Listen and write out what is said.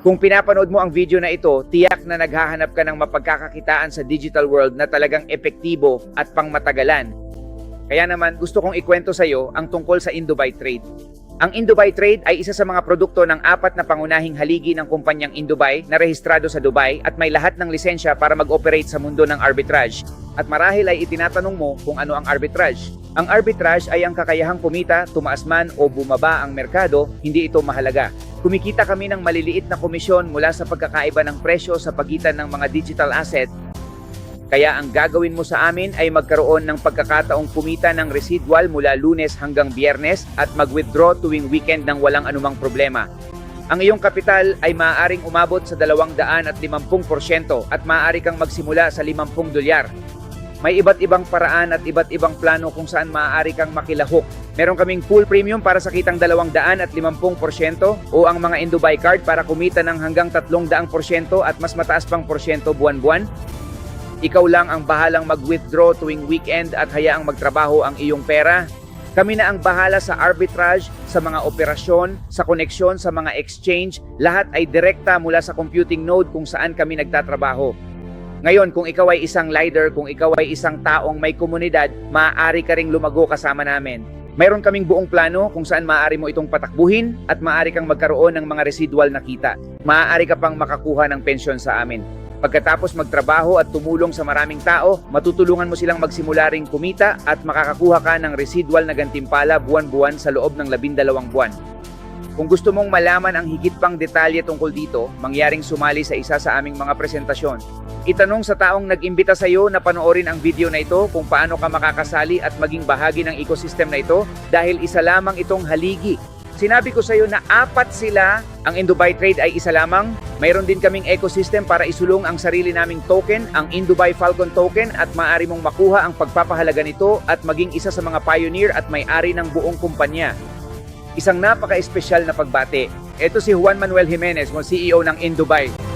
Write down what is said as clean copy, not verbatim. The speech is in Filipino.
Kung pinapanood mo ang video na ito, tiyak na naghahanap ka ng mapagkakakitaan sa digital world na talagang epektibo at pangmatagalan. Kaya naman gusto kong ikwento sa iyo ang tungkol sa Indubuy Trade. Ang Indubuy Trade ay isa sa mga produkto ng 4 na pangunahing haligi ng kumpanyang Indubuy na rehistrado sa Dubai at may lahat ng lisensya para mag-operate sa mundo ng arbitrage. At marahil ay itinatanong mo kung ano ang arbitrage. Ang arbitrage ay ang kakayahang kumita, tumaas man o bumaba ang merkado, hindi ito mahalaga. Kumikita kami ng maliliit na komisyon mula sa pagkakaiba ng presyo sa pagitan ng mga digital asset. Kaya ang gagawin mo sa amin ay magkaroon ng pagkakataong kumita ng residual mula Lunes hanggang Biyernes at mag-withdraw tuwing weekend ng walang anumang problema. Ang iyong kapital ay maaaring umabot sa 250% at maaari kang magsimula sa $50. May iba't ibang paraan at iba't ibang plano kung saan maaari kang makilahok. Meron kaming full premium para sa kitang 250% o ang mga Indubuy card para kumita ng hanggang 300% at mas mataas pang porsyento buwan-buwan. Ikaw lang ang bahalang mag-withdraw tuwing weekend at hayaang magtrabaho ang iyong pera. Kami na ang bahala sa arbitrage, sa mga operasyon, sa koneksyon, sa mga exchange. Lahat ay direkta mula sa computing node kung saan kami nagtatrabaho. Ngayon, kung ikaw ay isang leader, kung ikaw ay isang taong may komunidad, maaari ka ring lumago kasama namin. Mayroon kaming buong plano kung saan maaari mo itong patakbuhin at maaari kang magkaroon ng mga residual na kita. Maaari ka pang makakuha ng pensyon sa amin. Pagkatapos magtrabaho at tumulong sa maraming tao, matutulungan mo silang magsimula ring kumita at makakakuha ka ng residual na gantimpala buwan-buwan sa loob ng 12 buwan. Kung gusto mong malaman ang higit pang detalye tungkol dito, mangyaring sumali sa isa sa aming mga presentasyon. Itanong sa taong nag-imbita sa iyo na panoorin ang video na ito kung paano ka makakasali at maging bahagi ng ecosystem na ito dahil isa lamang itong haligi. Sinabi ko sa iyo na 4 sila, ang Indubuy Trade ay isa lamang. Mayroon din kaming ecosystem para isulong ang sarili naming token, ang Indubuy Falcon Token at maaari mong makuha ang pagpapahalaga nito at maging isa sa mga pioneer at may-ari ng buong kumpanya. Isang napaka-espesyal na pagbati. Ito si Juan Manuel Jimenez, CEO ng Indubuy.